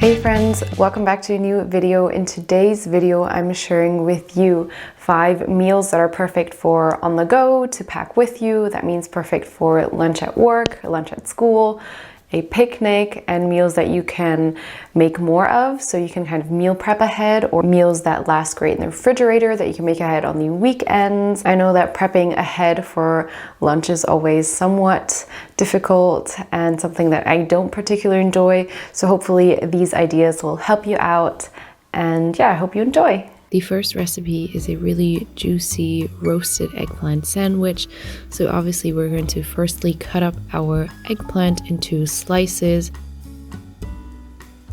Hey friends, welcome back to a new video. In today's video, I'm sharing with you 5 meals that are perfect for on the go, to pack with you. That means perfect for lunch at work, lunch at school, a picnic, and meals that you can make more of, so you can kind of meal prep ahead, or meals that last great in the refrigerator that you can make ahead on the weekends. I know that prepping ahead for lunch is always somewhat difficult and something that I don't particularly enjoy, so hopefully these ideas will help you out, and yeah, I hope you enjoy. The first recipe is a really juicy roasted eggplant sandwich. So obviously we're going to firstly cut up our eggplant into slices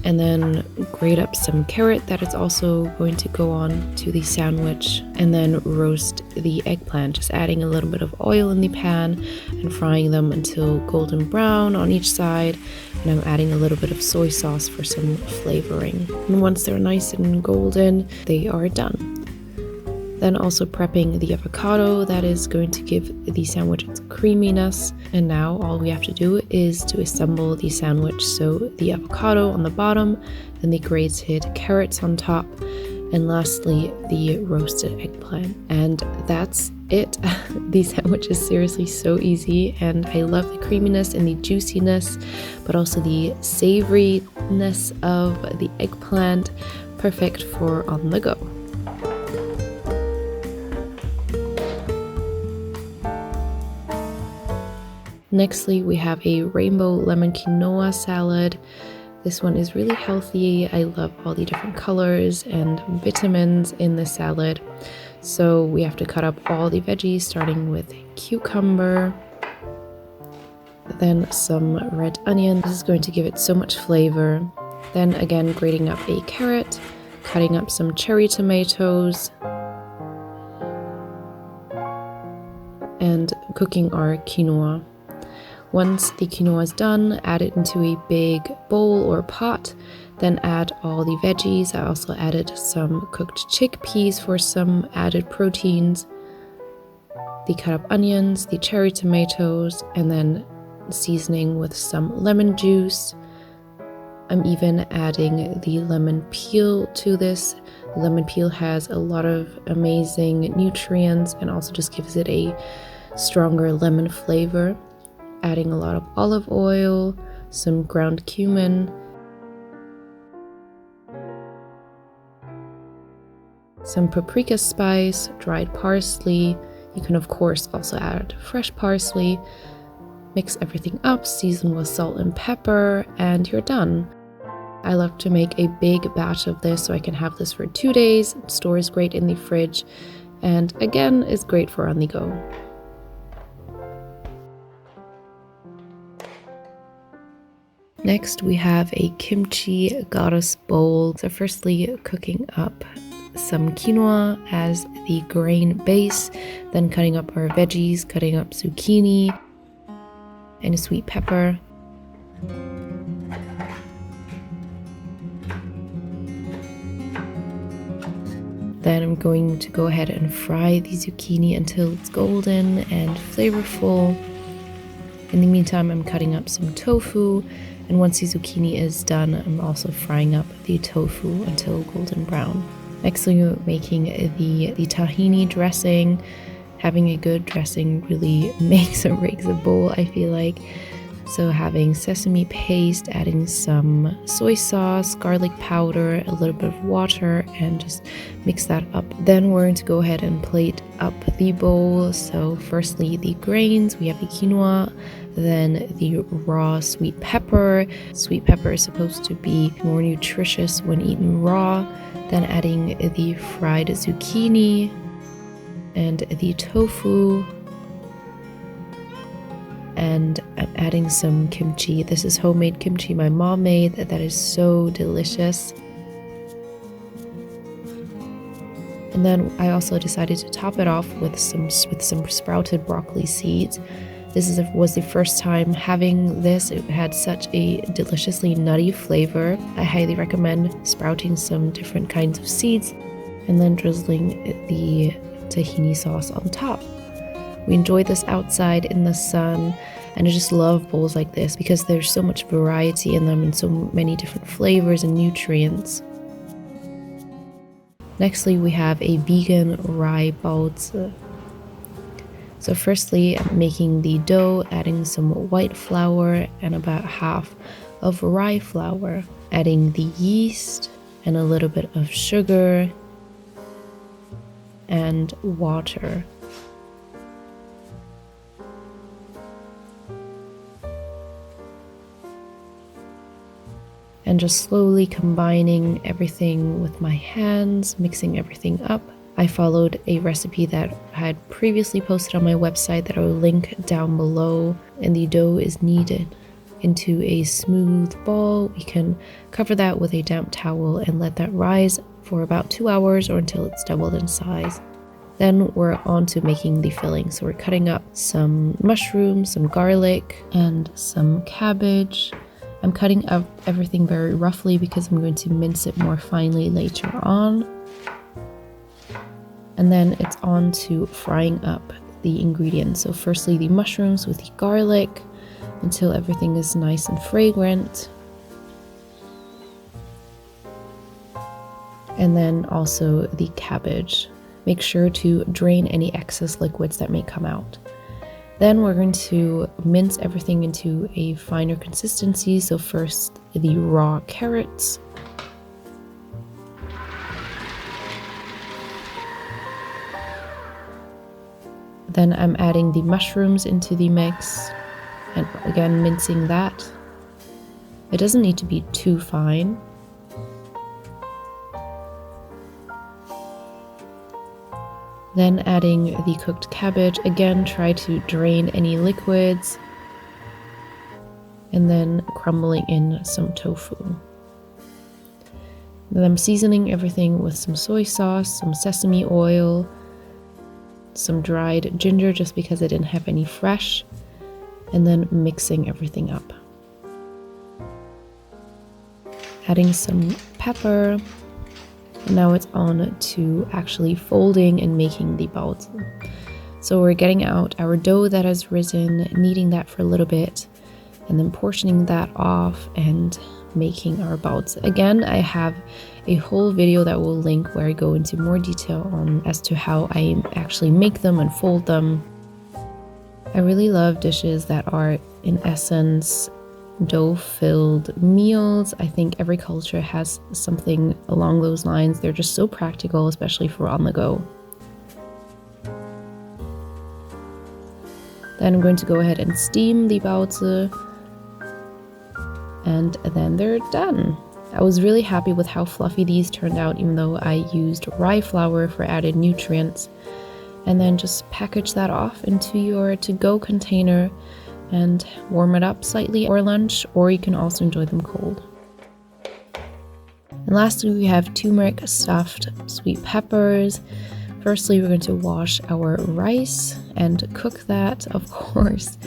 and then grate up some carrot that is also going to go on to the sandwich, and then roast the eggplant, just adding a little bit of oil in the pan and frying them until golden brown on each side. And I'm adding a little bit of soy sauce for some flavoring. And once they're nice and golden, they are done. Then also prepping the avocado that is going to give the sandwich its creaminess. And now all we have to do is to assemble the sandwich. So the avocado on the bottom, then the grated carrots on top, and lastly the roasted eggplant. And that's it. The sandwich is seriously so easy, and I love the creaminess and the juiciness, but also the savoriness of the eggplant. Perfect for on the go. Nextly, we have a rainbow lemon quinoa salad. This one is really healthy. I love all the different colors and vitamins in the salad. So we have to cut up all the veggies, starting with cucumber, then some red onion. This is going to give it so much flavor. Then again, grating up a carrot, cutting up some cherry tomatoes, and cooking our quinoa. Once the quinoa is done, add it into a big bowl or pot, then add all the veggies. I also added some cooked chickpeas for some added proteins, the cut up onions, the cherry tomatoes, and then seasoning with some lemon juice. I'm even adding the lemon peel to this. The lemon peel has a lot of amazing nutrients and also just gives it a stronger lemon flavor. Adding a lot of olive oil, some ground cumin, some paprika spice, dried parsley. You can of course also add fresh parsley. Mix everything up, season with salt and pepper, and you're done. I love to make a big batch of this so I can have this for 2 days. It stores great in the fridge, and again is great for on the go. Next, we have a kimchi goddess bowl. So firstly, cooking up some quinoa as the grain base, then cutting up our veggies, cutting up zucchini and a sweet pepper. Then I'm going to go ahead and fry the zucchini until it's golden and flavorful. In the meantime, I'm cutting up some tofu. And once the zucchini is done, I'm also frying up the tofu until golden brown. Next, we're making the tahini dressing. Having a good dressing really makes or breaks a bowl, I feel like. So having sesame paste, adding some soy sauce, garlic powder, a little bit of water, and just mix that up. Then we're going to go ahead and plate up the bowl. So firstly, the grains. We have the quinoa, then the raw sweet pepper. Sweet pepper is supposed to be more nutritious when eaten raw. Then adding the fried zucchini and the tofu. And I'm adding some kimchi. This is homemade kimchi my mom made that is so delicious. And then I also decided to top it off with some sprouted broccoli seeds. This was the first time having this. It had such a deliciously nutty flavor. I highly recommend sprouting some different kinds of seeds and then drizzling the tahini sauce on top. We enjoyed this outside in the sun, And I just love bowls like this because there's so much variety in them and so many different flavors and nutrients. Nextly, we have a vegan rye baozi. So firstly, I'm making the dough, adding some white flour and about half of rye flour, adding the yeast and a little bit of sugar and water. And just slowly combining everything with my hands, mixing everything up. I followed a recipe that I had previously posted on my website that I will link down below, and the dough is kneaded into a smooth ball. We can cover that with a damp towel and let that rise for about 2 hours or until it's doubled in size. Then we're on to making the filling. So we're cutting up some mushrooms, some garlic, and some cabbage. I'm cutting up everything very roughly because I'm going to mince it more finely later on. And then it's on to frying up the ingredients. So firstly, the mushrooms with the garlic until everything is nice and fragrant. And then also the cabbage. Make sure to drain any excess liquids that may come out. Then we're going to mince everything into a finer consistency. So first, the raw carrots. Then I'm adding the mushrooms into the mix and again mincing that. It doesn't need to be too fine. Then adding the cooked cabbage. Again, try to drain any liquids. And then crumbling in some tofu. Then I'm seasoning everything with some soy sauce, some sesame oil, some dried ginger just because I didn't have any fresh, and then mixing everything up. Adding some pepper. And now it's on to actually folding and making the baozi. So we're getting out our dough that has risen, kneading that for a little bit, and then portioning that off and making our baozi. Again, I have a whole video that will link where I go into more detail on as to how I actually make them and fold them. I really love dishes that are in essence dough-filled meals. I think every culture has something along those lines. They're just so practical, especially for on the go. Then I'm going to go ahead and steam the baozi, and then they're done. I was really happy with how fluffy these turned out, even though I used rye flour for added nutrients. And then just package that off into your to-go container and warm it up slightly for lunch, or you can also enjoy them cold. And lastly, we have turmeric stuffed sweet peppers. Firstly, we're going to wash our rice and cook that, of course.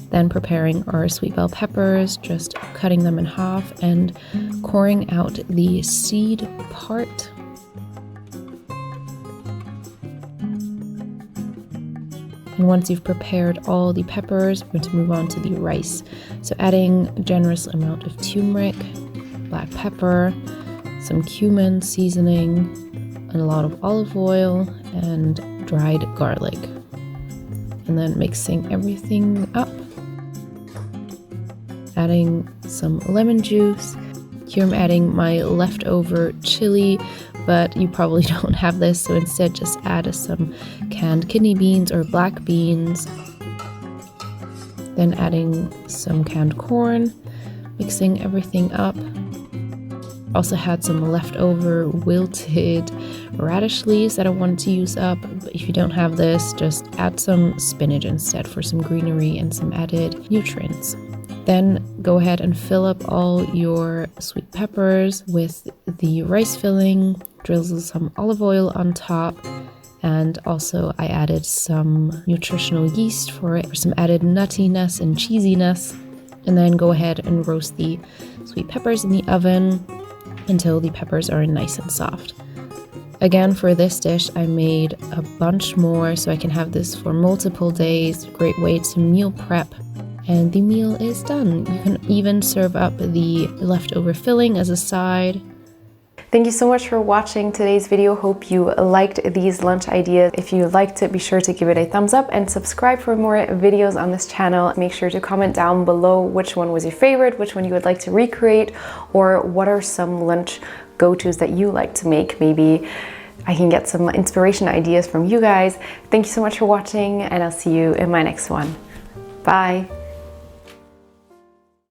Then preparing our sweet bell peppers, just cutting them in half and coring out the seed part. And once you've prepared all the peppers, we're going to move on to the rice. So adding a generous amount of turmeric, black pepper, some cumin seasoning, and a lot of olive oil and dried garlic. And then mixing everything up. Adding some lemon juice. Here I'm adding my leftover chili, but you probably don't have this, so instead just add some canned kidney beans or black beans. Then adding some canned corn, mixing everything up. Also had some leftover wilted radish leaves that I wanted to use up, but if you don't have this, just add some spinach instead for some greenery and some added nutrients. Then go ahead and fill up all your sweet peppers with the rice filling, drizzle some olive oil on top, and also I added some nutritional yeast for it, for some added nuttiness and cheesiness. And then go ahead and roast the sweet peppers in the oven until the peppers are nice and soft. Again, for this dish, I made a bunch more so I can have this for multiple days. Great way to meal prep. and the meal is done. You can even serve up the leftover filling as a side. Thank you so much for watching today's video. Hope you liked these lunch ideas. If you liked it, be sure to give it a thumbs up and subscribe for more videos on this channel. Make sure to comment down below which one was your favorite, which one you would like to recreate, or what are some lunch go-tos that you like to make. Maybe I can get some inspiration ideas from you guys. Thank you so much for watching, and I'll see you in my next one. Bye.